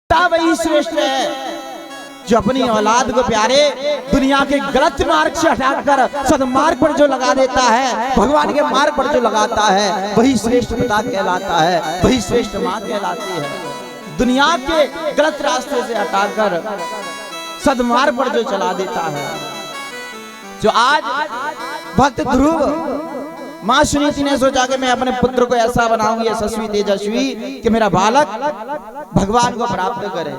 पिता वही श्रेष्ठ है जो अपनी औलाद को प्यारे दुनिया के गलत मार्ग से हटाकर सदमार्ग पर जो लगा देता है, भगवान के मार्ग पर जो लगाता है, वही श्रेष्ठ पिता कहलाता है, वही श्रेष्ठ माँ कहलाती है। दुनिया के गलत रास्ते से हटाकर सदमार्ग पर जो चला देता है। जो आज भक्त ध्रुव माँ सुनीति ने सोचा कि मैं अपने पुत्र को ऐसा बनाऊंगी यशस्वी तेजस्वी कि मेरा बालक भगवान को प्राप्त करे।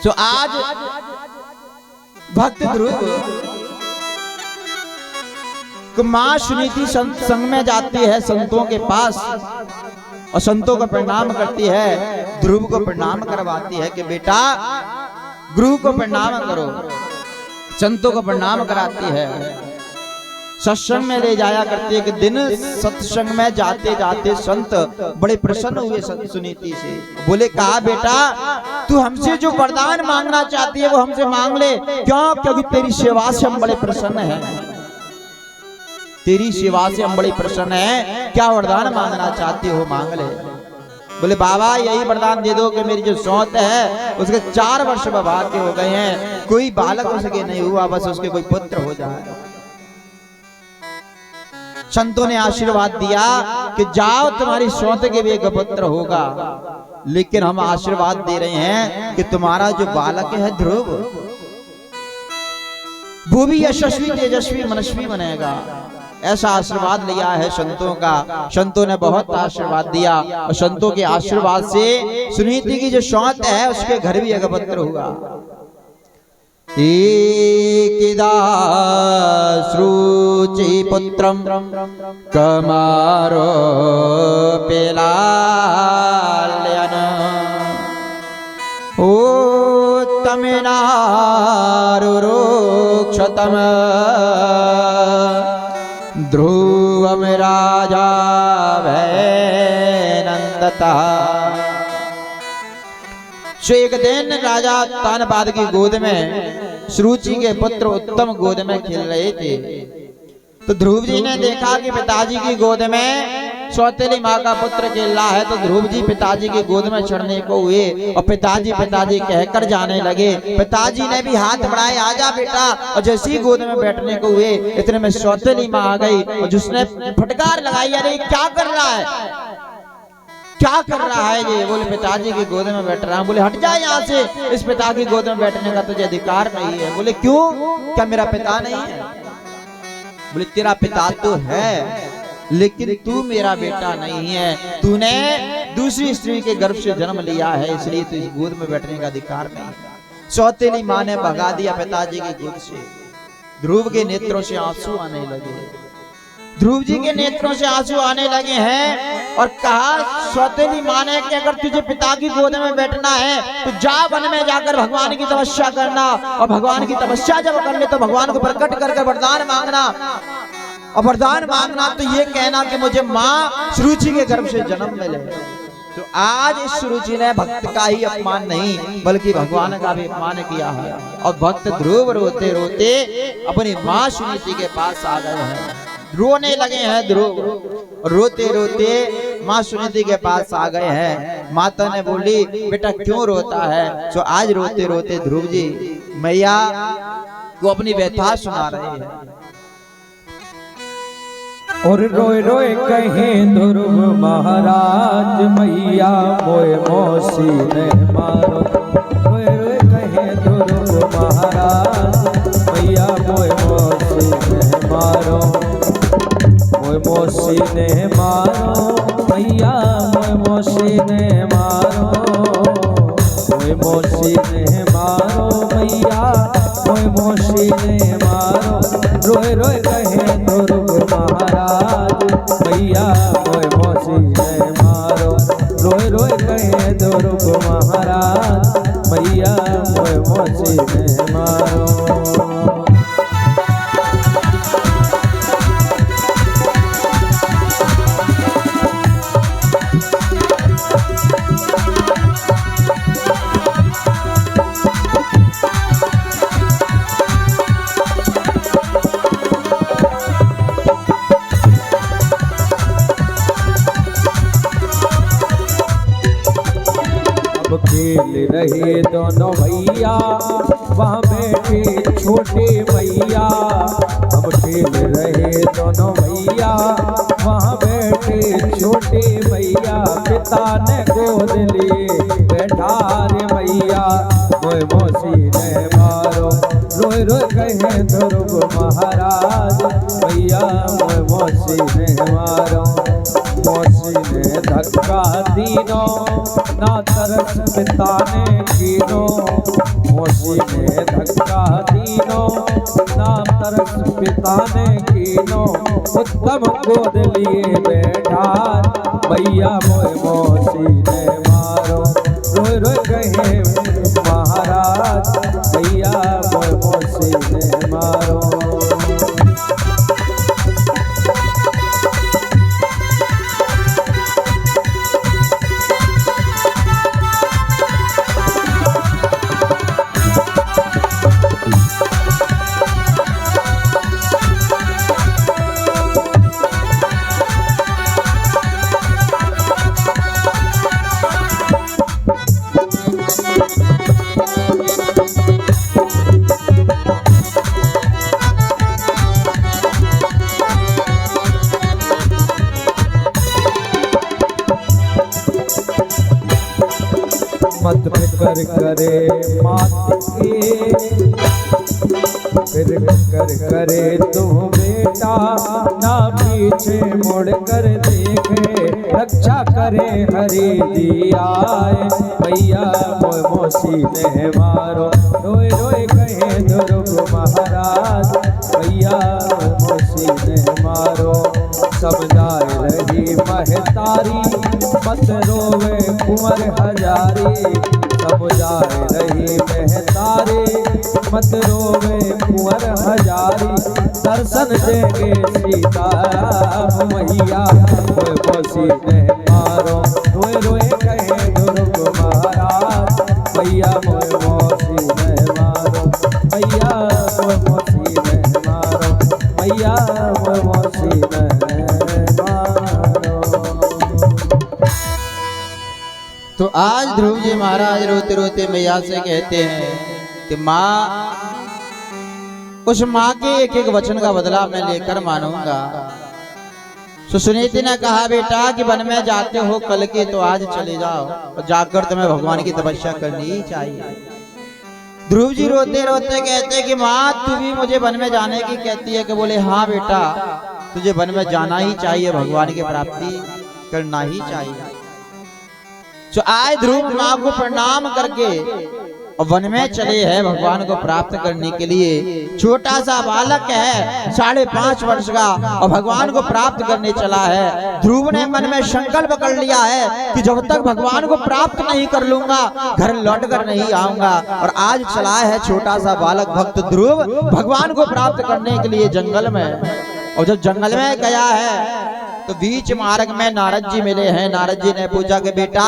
जो आज भक्त ध्रुव माँ सुनीति संग में जाती है संतों के पास और संतों को प्रणाम करती है, ध्रुव को प्रणाम करवाती है कि बेटा गुरु को प्रणाम करो, संतों को प्रणाम कराती है, सत्संग में ले जाया करती है। कि दिन सत्संग में जाते जाते संत बड़े प्रसन्न हुए सुनीति से, बोले कहा बेटा तू हमसे जो वरदान मांगना चाहती है वो हमसे मांग ले। क्यों? क्योंकि तेरी सेवा से हम बड़े प्रसन्न हैं, तेरी सेवा से हम बड़े प्रसन्न हैं, क्या वरदान मांगना चाहती हो मांग ले। बोले बाबा यही वरदान दे दो कि मेरी जो सौत है उसके 4 वर्ष विवाह के हो गए हैं, कोई बालक उसके नहीं हुआ, बस उसके कोई पुत्र हो जाए। संतों ने आशीर्वाद दिया कि जाओ तुम्हारी सौत के भी एक पुत्र होगा, लेकिन हम आशीर्वाद दे रहे हैं कि तुम्हारा जो बालक है ध्रुव वो भी यशस्वी तेजस्वी मनस्वी बनेगा। ऐसा आशीर्वाद लिया है संतों का। संतों ने बहुत आशीर्वाद दिया और संतों के आशीर्वाद से सुनीति की जो सौत है उसके घर भी एक पुत्र हुआ। श्रुचि पुत्रम कमारो पेलाल्यन ओ तमिनारुक्षतम ध्रुवम राजा भैनंदता। सो एक दिन राजा तानपाद की गोद में श्रुचि के पुत्र उत्तम गोद में खेल रहे थे, तो ध्रुव जी ने देखा कि पिताजी की गोद में सौतेली माँ का पुत्र खेल रहा है, तो ध्रुव जी पिताजी की गोद में चढ़ने को हुए और पिताजी पिताजी कहकर जाने लगे। पिताजी ने भी हाथ बढ़ाए आजा बेटा, और जैसे ही गोद में बैठने को हुए इतने में सौतेली माँ आ गई और जिसने फटकार लगाई, अरे क्या कर रहा है, क्या कर रहा है ये? बोले पिताजी की गोद में बैठ रहा हूं। बोले हट जा यहाँ से, इस पिता की गोद में बैठने का तुझे अधिकार नहीं है। बोले क्यों? क्या मेरा पिता नहीं है? बोले तेरा पिता तो है लेकिन तू मेरा बेटा नहीं है, तूने दूसरी स्त्री के गर्भ से जन्म लिया है, इसलिए तू इस गोद में बैठने का अधिकार नहीं है। सौतेली माँ ने भगा दिया पिताजी की गोद से। ध्रुव के नेत्रों से आंसू आने लगे, ध्रुव जी के नेत्रों से आंसू आने लगे हैं और कहा सौतेली माँ ने कि अगर तुझे पिता की गोद में बैठना है तो जा वन में जाकर भगवान की तपस्या करना, और भगवान की तपस्या जब कर ले तो भगवान को प्रकट करके वरदान मांगना, और वरदान मांगना तो ये कहना कि मुझे माँ सुरुचि के गर्भ से जन्म मिले। तो आज इस सुरुचि ने भक्त का ही अपमान नहीं बल्कि भगवान का भी अपमान किया है, और भक्त ध्रुव रोते रोते अपनी माँ सुनीति के पास आ गए हैं, रोने लगे हैं। ध्रुव रोते रोते माँ सुनीति के पास आ गए हैं। माता ने बोली बेटा क्यों रोता है? तो आज रोते रोते ध्रुव जी मैया को अपनी व्यथा सुना रहे हैं। और रोए रोए कहे ध्रुव महाराज मैया मोए मौसी ने मारो। रोए रोए कहे ध्रुव महाराज मैया मोए मौसी ने मारो, मोए मौसी ने मारो मैया मोए मौसी ने मारो, मोए मौसी ने मारो मैया मोए मौसी ने मारो। रोए रोए कहे ध्रुव महाराज मैया मोए मौसी ने मारो। रोए रोए कहे ध्रुव महाराज मैया मोए मौसी ने मारो। खेल रहे दोनों भैया वहाँ बैठे छोटे भैया। हम खेल रहे दोनों भैया वहाँ बैठे छोटे भैया। पिता ने गोद लिए बैठा रे भैया, मोए मौसी ने मारो रोए रोए कहे ध्रुव महाराज। भैया मोए मौसी ने मारो, मौसी ने धक्का दीनो ना तरस पिता ने कीनो। मौसी ने धक्का दीनो ना तरस पिता ने कीनो। उत्तम गोद लिए बैठा भैया मोए मौसी ने मारो रोए रोए कहे महाराज। भैया मोए मौसी ने मारो। मत फिकर करे मात के, फिकर करे तू बेटा ना पीछे मुड़ कर देखे। रक्षा करे हरि दिया भैया मोए मौसी ने मारो रोए रोए कहे ध्रुव महाराज। भैया मोए मौसी ने मारो। समझाए रही महतारी मत रोवे कुंवर हजारी। समझाए रही महतारी मत रोवे कुंवर हजारी। दर्शन देंगे सीता मैया मोए मौसी ने मारो रोए रोए कहे ध्रुव महाराज। भैया मोए मौसी ने मारो, भैया मोए मौसी ने मारो, भैया मोए मौसी ने मारो। तो आज ध्रुव जी महाराज रोते रोते मैया से कहते हैं कि माँ, उस माँ के एक एक वचन का बदला मैं लेकर मानूंगा। तो सुनीति ने कहा बेटा कि वन में जाते हो कल के तो आज चले जाओ और जाकर तुम्हें भगवान की तपस्या करनी ही चाहिए। ध्रुव जी रोते रोते कहते कि माँ तू भी मुझे वन में जाने की कहती है कि बोले हाँ बेटा तुझे वन में जाना ही चाहिए, भगवान की प्राप्ति करना ही चाहिए। तो आए ध्रुव माँ को प्रणाम करके और वन में चले हैं भगवान को प्राप्त करने के लिए। छोटा सा बालक है 5.5 वर्ष का और भगवान को प्राप्त करने चला है। ध्रुव ने मन में संकल्प कर लिया है कि जब तक भगवान को प्राप्त नहीं कर लूंगा घर लौट कर नहीं आऊंगा। और आज चला है छोटा सा बालक भक्त ध्रुव भगवान को प्राप्त करने के लिए जंगल में। और जब जंगल में गया है तो बीच मार्ग में नारद जी मिले हैं। नारद जी ने पूछा कि बेटा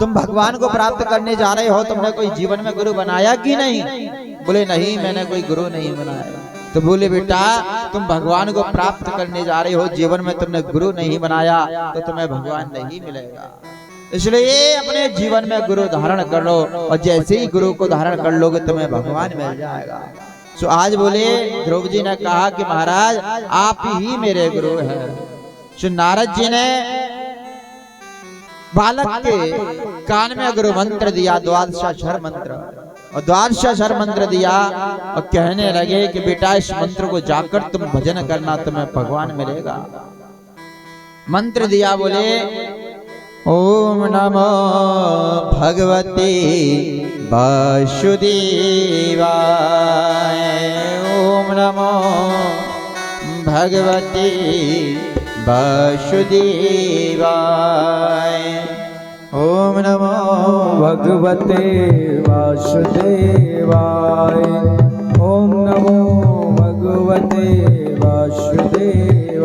तुम भगवान को प्राप्त करने जा रहे हो, तुमने कोई जीवन में गुरु बनाया कि नहीं? बोले नहीं मैंने कोई गुरु नहीं बनाया। तो बोले बेटा तुम भगवान को प्राप्त करने जा रहे हो, जीवन में तुमने गुरु नहीं बनाया तो तुम्हें भगवान नहीं मिलेगा। इसलिए अपने जीवन में गुरु धारण कर लो और जैसे ही गुरु को धारण कर लोगे तुम्हें भगवान मिल जाएगा। तो आज बोले ध्रुव जी ने कहा कि महाराज आप ही मेरे गुरु हैं। तो नारद जी ने बालक के कान में गुरु मंत्र दिया, द्वादशाक्षर मंत्र, और द्वादशाक्षर मंत्र दिया और कहने लगे कि बेटा इस मंत्र को जाकर तुम भजन करना, तुम्हें भगवान मिलेगा। मंत्र दिया, बोले ओम नमो भगवते वासुदेवाय, ओम नमो भगवते वासुदेवाय, ओम नमो भगवते वासुदेवाय, ओम नमो भगवते वासुदेवाय।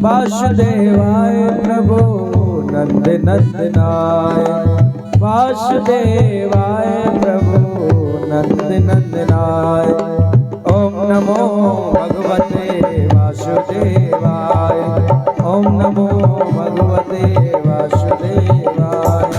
वासुदेवाय प्रभु नंद नंदनाय, वासुदेवाय प्रभु नंद नंदनाय। ओम नमो भगवते वासुदेवाय, ओम नमो भगवते वासुदेवाय।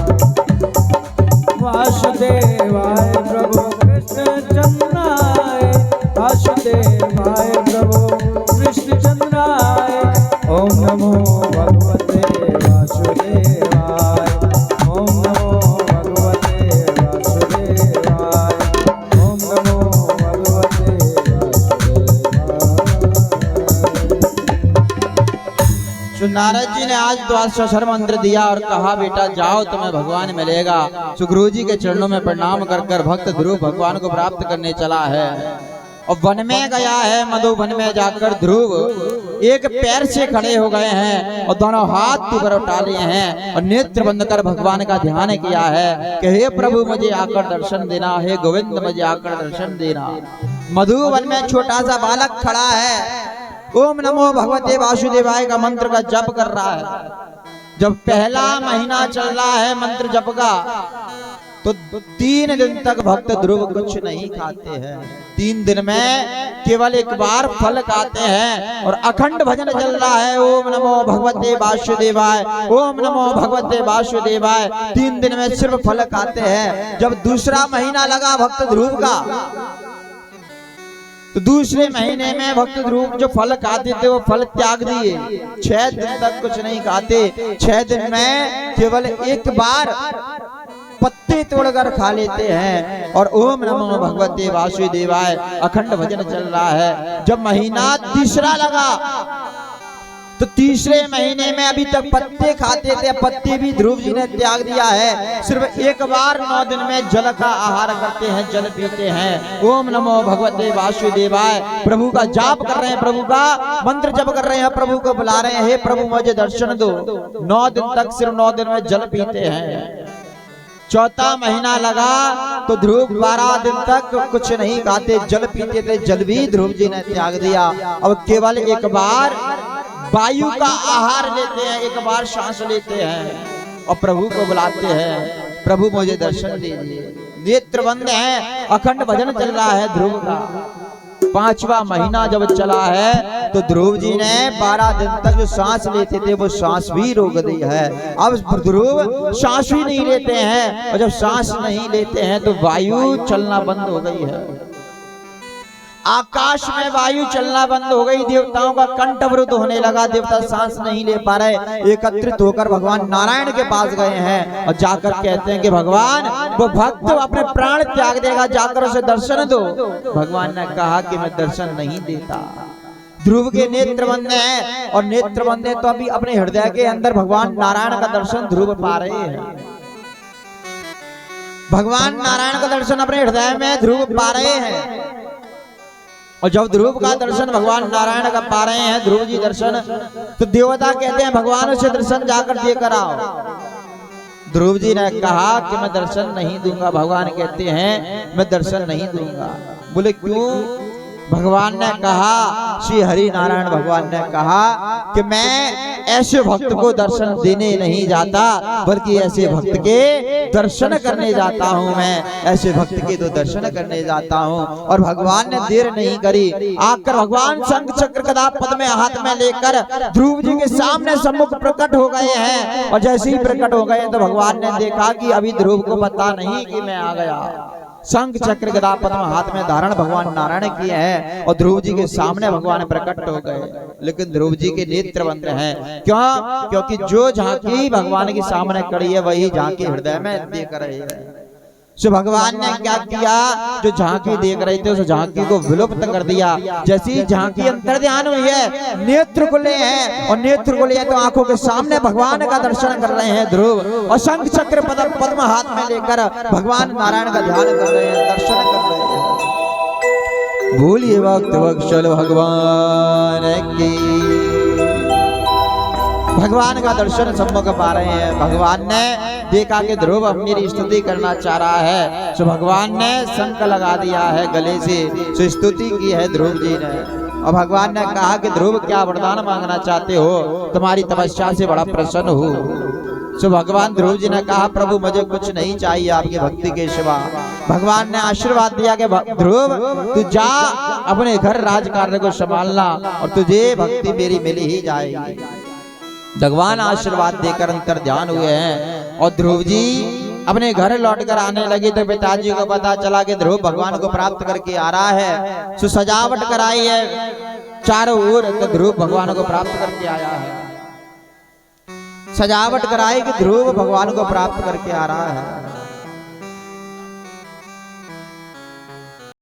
नारद जी ने आज द्वादशाक्षर मंत्र दिया और कहा बेटा जाओ तुम्हें भगवान मिलेगा। सुग्रीव जी के चरणों में प्रणाम कर कर भक्त ध्रुव भगवान को प्राप्त करने चला है और वन में गया है। मधुवन में जाकर ध्रुव एक पैर से खड़े हो गए हैं और दोनों हाथ ऊपर उठा लिए हैं और नेत्र बंद कर भगवान का ध्यान किया है कि हे प्रभु मुझे आकर दर्शन देना, हे गोविंद मुझे आकर दर्शन देना। मधुवन में छोटा सा बालक खड़ा है, ओम नमो भगवते वासुदेवाय का मंत्र का जप कर रहा है। जब पहला महीना चल रहा है मंत्र जप का, तो 3 दिन तक भक्त ध्रुव कुछ नहीं खाते हैं। 3 दिन में केवल एक बार फल खाते हैं और अखंड भजन चल रहा है, ओम नमो भगवते वासुदेवाय, ओम नमो भगवते वासुदेवाय। 3 दिन में सिर्फ फल खाते हैं। जब दूसरा महीना लगा भक्त ध्रुव का, तो दूसरे महीने में भक्त ध्रुव जो फल खाते थे वो फल त्याग दिए। 6 दिन तक कुछ नहीं खाते। 6 दिन में केवल एक बार पत्ते तोड़कर खा लेते हैं और ओम नमो भगवते वासुदेवाय अखंड भजन चल रहा है। जब महीना तीसरा लगा, तो तीसरे महीने में अभी तक पत्ते खाते थे, पत्ते भी ध्रुव जी ने त्याग दिया है। सिर्फ एक बार 9 दिन में जल का आहार करते हैं, जल पीते हैं। ओम नमो भगवते वासुदेवाय प्रभु का जाप कर रहे हैं, प्रभु का मंत्र जप कर रहे हैं, प्रभु को बुला रहे हैं, हे प्रभु मुझे दर्शन दो। 9 दिन तक सिर्फ 9 दिन में जल पीते हैं। चौथा महीना लगा तो ध्रुव 12 दिन तक कुछ नहीं खाते, जल पीते थे, जल भी ध्रुव जी ने त्याग दिया। अब केवल एक बार वायु का आहार लेते हैं, एक बार सांस लेते हैं और प्रभु को बुलाते हैं, प्रभु मुझे दर्शन दीजिए। नेत्र बंद है, अखंड भजन चल रहा है ध्रुव का। 5वां महीना जब चला है तो ध्रुव जी ने 12 दिन तक जो सांस लेते थे वो सांस भी रोक दी है। अब ध्रुव सांस भी नहीं लेते हैं और जब सांस नहीं लेते हैं तो वायु चलना बंद हो गई है। आकाश में वायु चलना बंद हो गई, देवताओं का कंठ अवरुद्ध होने लगा, देवता सांस नहीं ले पा रहे। एकत्रित होकर भगवान नारायण के पास गए हैं और जाकर कहते हैं कि भगवान वो भक्त अपने प्राण त्याग देगा, जाकर उसे दर्शन दो। भगवान ने कहा कि मैं दर्शन नहीं देता। ध्रुव के नेत्र बंद हैं और नेत्र बंद है तो अभी अपने हृदय के अंदर भगवान नारायण का दर्शन ध्रुव पा रहे हैं। भगवान नारायण का दर्शन अपने हृदय में ध्रुव पा रहे हैं और जब ध्रुव का दर्शन भगवान नारायण का पा रहे हैं, ध्रुव जी दर्शन, तो देवता कहते हैं भगवान से दर्शन जाकर देकर आओ। ध्रुव जी ने कहा कि मैं दर्शन नहीं दूंगा। भगवान कहते हैं मैं दर्शन नहीं दूंगा। बोले क्यों? भगवान ने कहा, श्री हरि नारायण भगवान ने कहा कि मैं ऐसे भक्त को दर्शन देने नहीं जाता, बल्कि ऐसे भक्त के दर्शन करने जाता हूँ। मैं ऐसे भक्त के तो दर्शन करने जाता हूँ। और भगवान ने देर नहीं करी, आकर भगवान शंख चक्र गदा पद्म हाथ में लेकर ध्रुव जी के सामने सम्मुख प्रकट हो गए हैं। और जैसे ही प्रकट हो गए तो भगवान ने देखा कि अभी ध्रुव को पता नहीं कि मैं आ गया। शंख चक्र गदा पद्म हाथ में धारण भगवान नारायण किए हैं और ध्रुव जी के सामने भगवान प्रकट हो गए। लेकिन ध्रुव जी के नेत्र बंद हैं। क्यों? क्योंकि जो झांकी भगवान के सामने खड़ी है वही झांकी हृदय में देख रही है। सो भगवान ने क्या किया, जो झांकी देख रहे थे उस झांकी को विलुप्त कर दिया। जैसी झांकी अंतर ध्यान हुई है, नेत्र खुले हैं और नेत्र खुले तो आंखों के सामने भगवान का दर्शन कर रहे हैं ध्रुव, और शंख चक्र पद्म हाथ में लेकर भगवान नारायण का ध्यान कर रहे हैं, दर्शन कर रहे हैं। बोलिए भक्त वत्सल भगवान की। भगवान का दर्शन सम्मुख पा रहे हैं। भगवान ने देखा कि ध्रुव अब मेरी स्तुति करना चाह रहा है, सो भगवान ने शंख लगा दिया है गले से, सो स्तुति की है ध्रुव जी ने। और भगवान ने कहा कि ध्रुव क्या वरदान मांगना चाहते हो, तुम्हारी तपस्या से बड़ा प्रसन्न हूँ। सो भगवान ध्रुव जी ने कहा प्रभु मुझे कुछ नहीं चाहिए आपकी भक्ति के सिवा। भगवान ने आशीर्वाद दिया कि ध्रुव तू जा अपने घर राज कार्य को संभालना और तुझे भक्ति मेरी मिल ही जाएगी। भगवान आशीर्वाद देकर अंतर ध्यान हुए हैं और ध्रुव जी अपने घर लौटकर आने लगे तो पिताजी को पता चला कि ध्रुव भगवान को प्राप्त करके आ रहा है। सो सजावट कराई है चारों ओर, तो ध्रुव भगवान को प्राप्त करके आया है। सजावट कराई कि ध्रुव भगवान को प्राप्त करके आ रहा है।